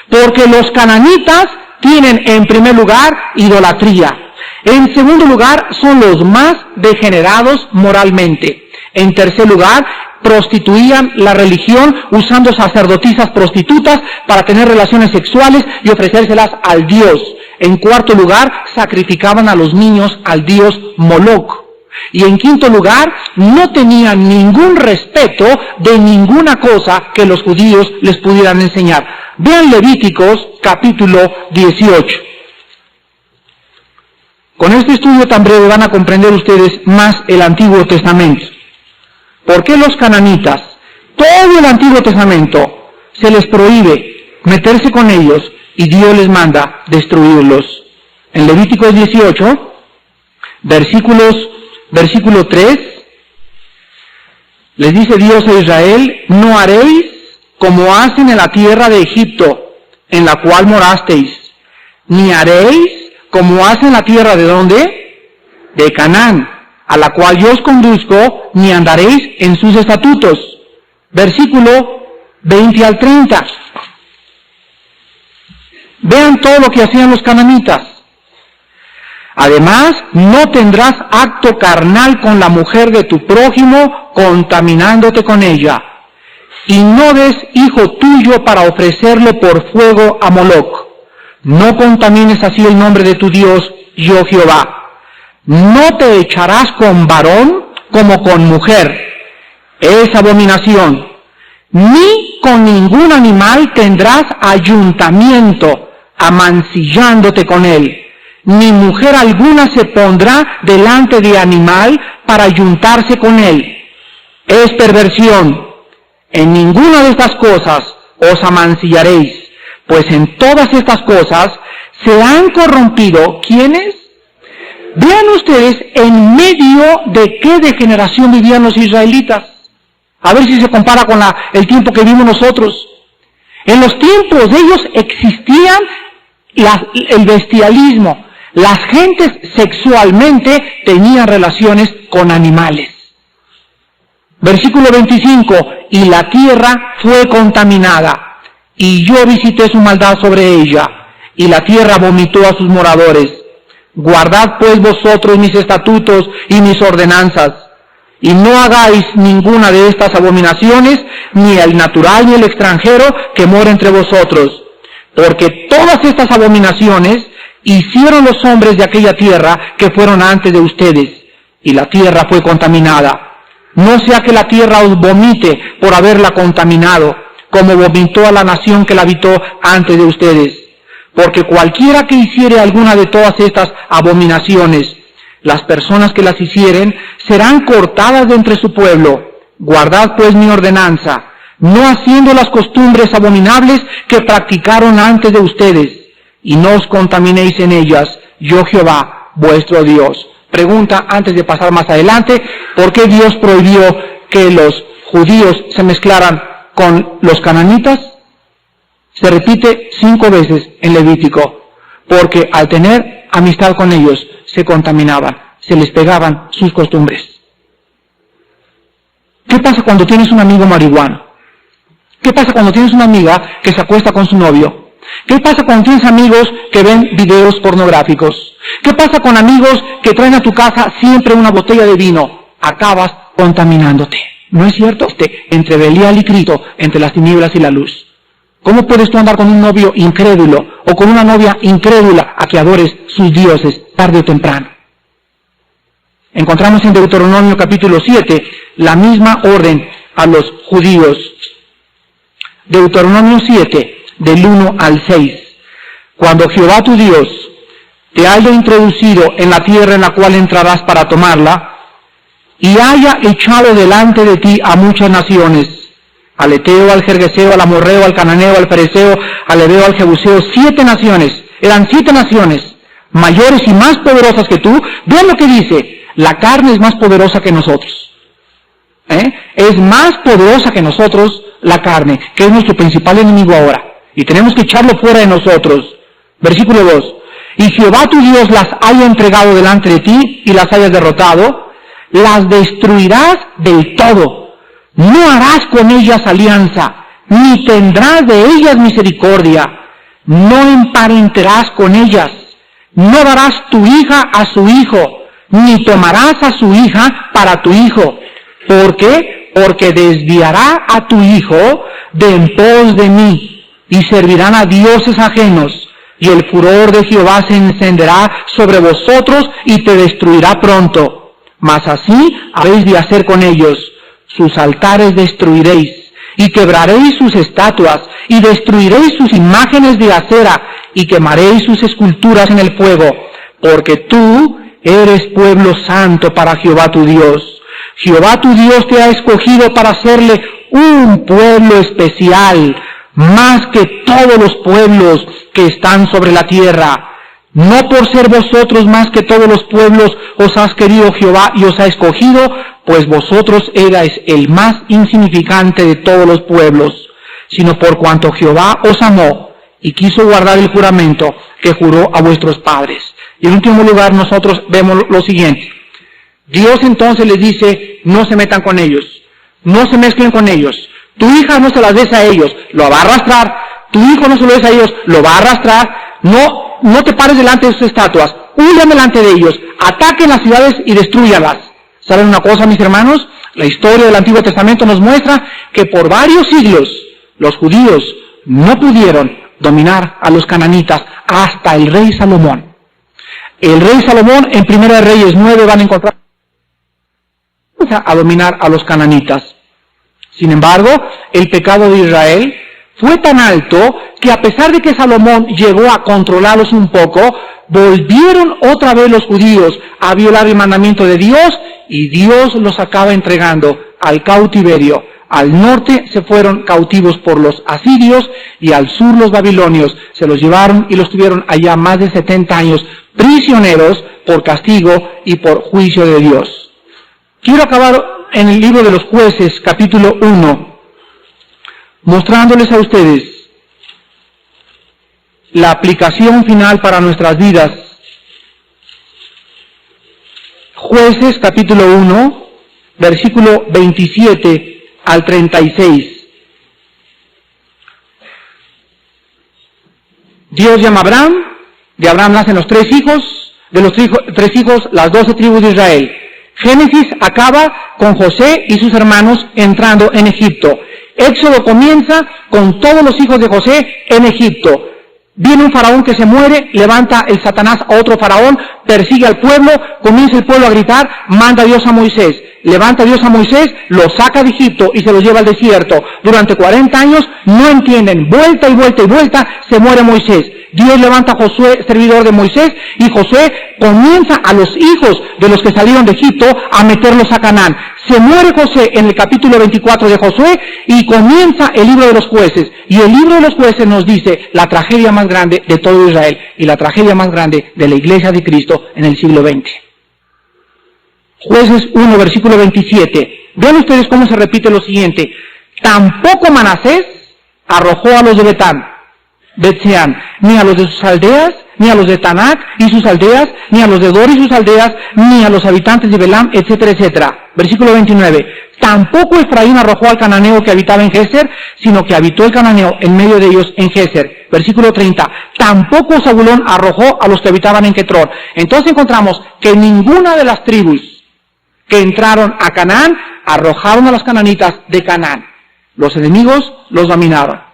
porque los cananitas tienen en primer lugar idolatría. En segundo lugar, son los más degenerados moralmente. En tercer lugar, prostituían la religión usando sacerdotisas prostitutas para tener relaciones sexuales y ofrecérselas al dios. En cuarto lugar, sacrificaban a los niños al dios Moloc. Y en quinto lugar, no tenían ningún respeto de ninguna cosa que los judíos les pudieran enseñar. Vean Levíticos capítulo 18. Con este estudio tan breve van a comprender ustedes más el Antiguo Testamento. ¿Por qué los cananitas, todo el Antiguo Testamento, se les prohíbe meterse con ellos y Dios les manda destruirlos? En Levíticos 18, versículo 3, les dice Dios a Israel: no haréis como hacen en la tierra de Egipto, en la cual morasteis, ni haréis como hacen en la tierra de ¿dónde? De Canaán, a la cual yo os conduzco, ni andaréis en sus estatutos. Versículo 20 al 30. Vean todo lo que hacían los cananitas. Además, no tendrás acto carnal con la mujer de tu prójimo, contaminándote con ella. Y no des hijo tuyo para ofrecerlo por fuego a Moloc. No contamines así el nombre de tu Dios, yo Jehová. No te echarás con varón como con mujer. Es abominación. Ni con ningún animal tendrás ayuntamiento, amancillándote con él. Ni mujer alguna se pondrá delante de animal para ayuntarse con él. Es perversión. En ninguna de estas cosas os amancillaréis, pues en todas estas cosas se han corrompido, ¿quiénes? Vean ustedes en medio de qué degeneración vivían los israelitas. A ver si se compara con el tiempo que vivimos nosotros. En los tiempos de ellos existían el bestialismo. Las gentes sexualmente tenían relaciones con animales. Versículo 25, y la tierra fue contaminada, y yo visité su maldad sobre ella, y la tierra vomitó a sus moradores. Guardad pues vosotros mis estatutos y mis ordenanzas, y no hagáis ninguna de estas abominaciones, ni el natural ni el extranjero que mora entre vosotros, porque todas estas abominaciones hicieron los hombres de aquella tierra que fueron antes de ustedes, y la tierra fue contaminada. No sea que la tierra os vomite por haberla contaminado, como vomitó a la nación que la habitó antes de ustedes. Porque cualquiera que hiciere alguna de todas estas abominaciones, las personas que las hicieren serán cortadas de entre su pueblo. Guardad pues mi ordenanza, no haciendo las costumbres abominables que practicaron antes de ustedes, y no os contaminéis en ellas, yo Jehová, vuestro Dios. Pregunta antes de pasar más adelante: ¿por qué Dios prohibió que los judíos se mezclaran con los cananitas? Se repite 5 veces en Levítico, porque al tener amistad con ellos se contaminaban, se les pegaban sus costumbres. ¿Qué pasa cuando tienes un amigo marihuano? ¿Qué pasa cuando tienes una amiga que se acuesta con su novio? ¿Qué pasa cuando tienes amigos que ven videos pornográficos? ¿Qué pasa con amigos que traen a tu casa siempre una botella de vino? Acabas contaminándote. ¿No es cierto? Entre Belial y Cristo, entre las tinieblas y la luz. ¿Cómo puedes tú andar con un novio incrédulo o con una novia incrédula a que adores sus dioses tarde o temprano? Encontramos en Deuteronomio capítulo 7 la misma orden a los judíos. Deuteronomio 7, del 1 al 6. Cuando Jehová tu Dios te haya introducido en la tierra en la cual entrarás para tomarla, y haya echado delante de ti a muchas naciones, al Eteo, al Gergeseo, al Amorreo, al Cananeo, al Fereceo, al Heveo, al Jebuseo, 7 naciones, eran 7 naciones, mayores y más poderosas que tú. Vean lo que dice: la carne es más poderosa que nosotros. Es más poderosa que nosotros la carne, que es nuestro principal enemigo ahora, y tenemos que echarlo fuera de nosotros. Versículo 2, y Jehová tu Dios las haya entregado delante de ti, y las hayas derrotado, las destruirás del todo. No harás con ellas alianza, ni tendrás de ellas misericordia. No emparenterás con ellas. No darás tu hija a su hijo, ni tomarás a su hija para tu hijo. ¿Por qué? Porque desviará a tu hijo de en pos de mí, y servirán a dioses ajenos, y el furor de Jehová se encenderá sobre vosotros y te destruirá pronto. Mas así habéis de hacer con ellos. Sus altares destruiréis, y quebraréis sus estatuas, y destruiréis sus imágenes de acera, y quemaréis sus esculturas en el fuego, porque tú eres pueblo santo para Jehová tu Dios. Jehová tu Dios te ha escogido para hacerle un pueblo especial, más que todos los pueblos que están sobre la tierra. No por ser vosotros más que todos los pueblos os has querido Jehová y os ha escogido, pues vosotros erais el más insignificante de todos los pueblos, sino por cuanto Jehová os amó y quiso guardar el juramento que juró a vuestros padres. Y en último lugar nosotros vemos lo siguiente. Dios entonces les dice, no se metan con ellos, no se mezclen con ellos. Tu hija no se las des a ellos, lo va a arrastrar. Tu hijo no se lo des a ellos, lo va a arrastrar. No te pares delante de sus estatuas, huyan delante de ellos, ataquen las ciudades y destrúyalas. ¿Saben una cosa, mis hermanos? La historia del Antiguo Testamento nos muestra que por varios siglos los judíos no pudieron dominar a los cananitas hasta el rey Salomón. El rey Salomón en 1 Reyes 9 van a encontrar a dominar a los cananitas. Sin embargo, el pecado de Israel fue tan alto que a pesar de que Salomón llegó a controlarlos un poco, volvieron otra vez los judíos a violar el mandamiento de Dios y Dios los acaba entregando al cautiverio. Al norte se fueron cautivos por los asirios y al sur los babilonios. Se los llevaron y los tuvieron allá más de 70 años prisioneros por castigo y por juicio de Dios. Quiero acabar en el libro de los Jueces, capítulo 1, mostrándoles a ustedes la aplicación final para nuestras vidas. Jueces, capítulo 1, versículo 27 al 36. Dios llama a Abraham, de Abraham nacen los 3 hijos, de los 3 hijos las 12 tribus de Israel. Génesis acaba con José y sus hermanos entrando en Egipto. Éxodo comienza con todos los hijos de José en Egipto. Viene un faraón que se muere, levanta el Satanás a otro faraón, persigue al pueblo, comienza el pueblo a gritar, manda Dios a Moisés. Levanta Dios a Moisés, lo saca de Egipto y se los lleva al desierto. Durante 40 años no entienden, vuelta y vuelta y vuelta, se muere Moisés. Dios levanta a Josué, servidor de Moisés, y Josué comienza a los hijos de los que salieron de Egipto a meterlos a Canaán. Se muere José en el capítulo 24 de Josué y comienza el libro de los jueces. Y el libro de los jueces nos dice la tragedia más grande de todo Israel y la tragedia más grande de la iglesia de Cristo en el siglo XX. Jueces 1, versículo 27. Vean ustedes cómo se repite lo siguiente. Tampoco Manasés arrojó a los de Betseán, ni a los de sus aldeas, ni a los de Tanac y sus aldeas, ni a los de Dor y sus aldeas, ni a los habitantes de Belam, etcétera, etcétera. Versículo 29. Tampoco Efraín arrojó al cananeo que habitaba en Geser, sino que habitó el cananeo en medio de ellos en Geser. Versículo 30. Tampoco Zabulón arrojó a los que habitaban en Quetrón. Entonces encontramos que ninguna de las tribus que entraron a Canaán arrojaron a los cananitas de Canaán. Los enemigos los dominaron.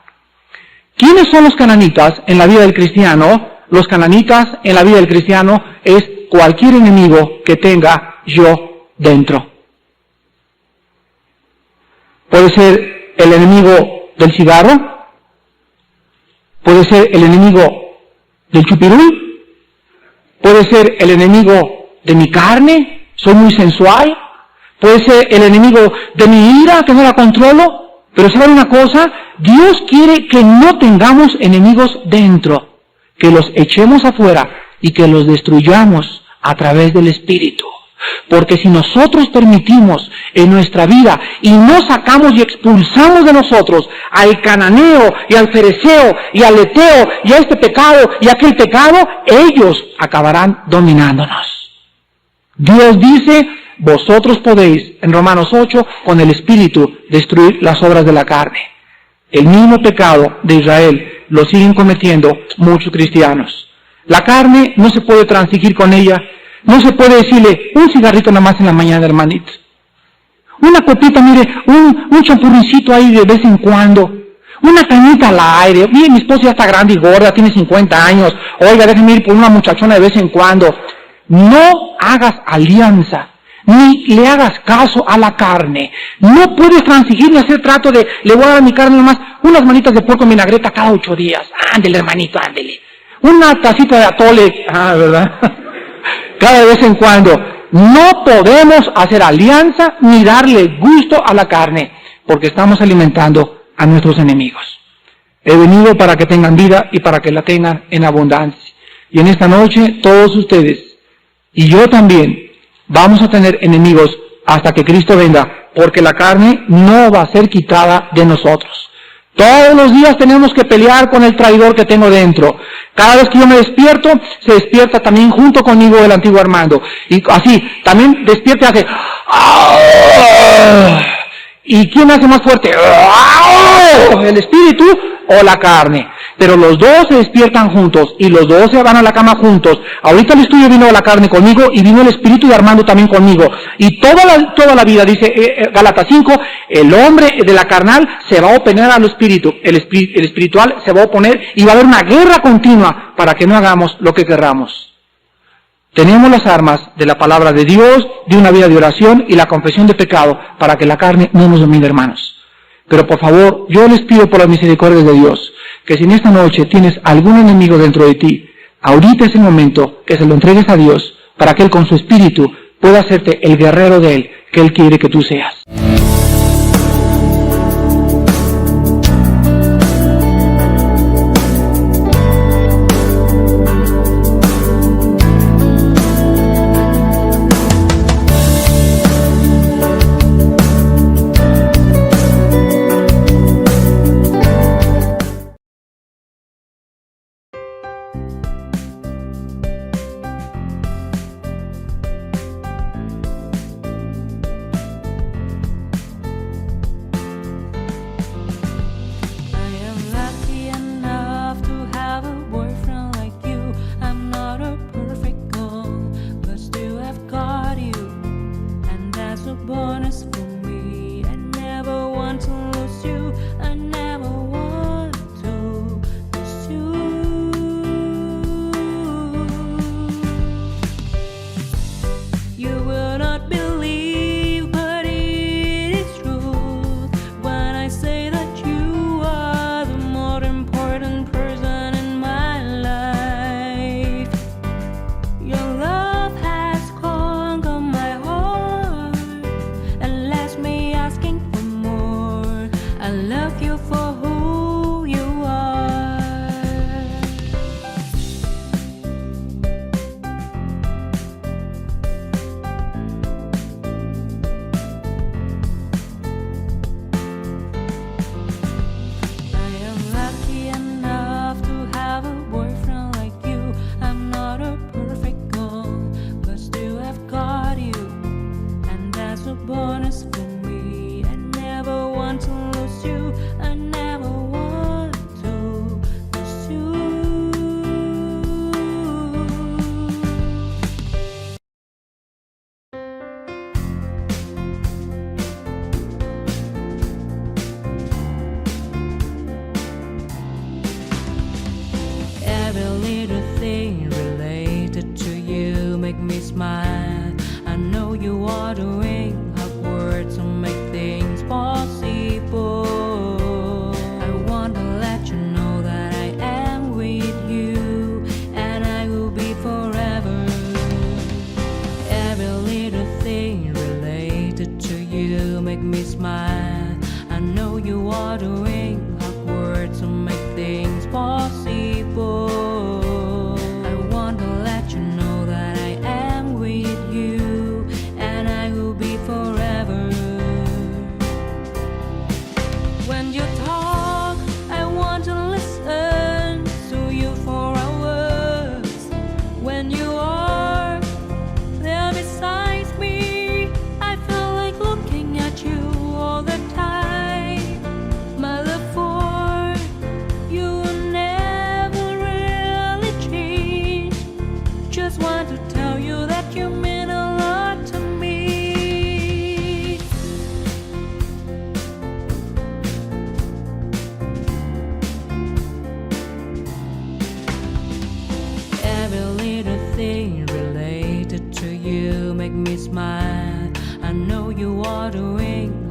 ¿Quiénes son los cananitas en la vida del cristiano? Los cananitas en la vida del cristiano es cualquier enemigo que tenga yo dentro. Puede ser el enemigo del cigarro, puede ser el enemigo del chupirul, puede ser el enemigo de mi carne, soy muy sensual, puede ser el enemigo de mi ira que no la controlo. Pero ¿saben una cosa? Dios quiere que no tengamos enemigos dentro, que los echemos afuera y que los destruyamos a través del Espíritu. Porque si nosotros permitimos en nuestra vida y no sacamos y expulsamos de nosotros al cananeo y al fereceo y al eteo y a este pecado y a aquel pecado, ellos acabarán dominándonos. Dios dice, vosotros podéis, en Romanos 8, con el Espíritu, destruir las obras de la carne. El mismo pecado de Israel lo siguen cometiendo muchos cristianos. La carne no se puede transigir con ella. No se puede decirle un cigarrito nada más en la mañana, hermanito. Una copita, mire, un champurrincito ahí de vez en cuando. Una cañita al aire. Mire, mi esposa ya está grande y gorda, tiene 50 años. Oiga, déjeme ir por una muchachona de vez en cuando. No hagas alianza, ni le hagas caso a la carne. No puedes transigir ni hacer trato de, le voy a dar mi carne nomás, unas manitas de puerco en vinagreta cada 8 días. Ándele, hermanito, ándele. Una tacita de atole, ¿verdad? Cada vez en cuando. No podemos hacer alianza ni darle gusto a la carne, porque estamos alimentando a nuestros enemigos. He venido para que tengan vida y para que la tengan en abundancia. Y en esta noche, todos ustedes, y yo también, vamos a tener enemigos hasta que Cristo venga, porque la carne no va a ser quitada de nosotros. Todos los días tenemos que pelear con el traidor que tengo dentro. Cada vez que yo me despierto, se despierta también junto conmigo el antiguo Armando. Y así, también despierta y hace... ¿Y quién hace más fuerte? ¿El espíritu o la carne? Pero los dos se despiertan juntos y los dos se van a la cama juntos. Ahorita el estudio vino a la carne conmigo y vino el espíritu de Armando también conmigo. Y toda la vida, dice Gálatas 5, el hombre de la carnal se va a oponer al espíritu. El espiritual se va a oponer y va a haber una guerra continua para que no hagamos lo que querramos. Tenemos las armas de la palabra de Dios, de una vida de oración y la confesión de pecado para que la carne no nos domine, hermanos. Pero por favor, yo les pido por las misericordias de Dios, que si en esta noche tienes algún enemigo dentro de ti, ahorita es el momento que se lo entregues a Dios para que Él con su espíritu pueda hacerte el guerrero de Él que Él quiere que tú seas. smile. I know you're watering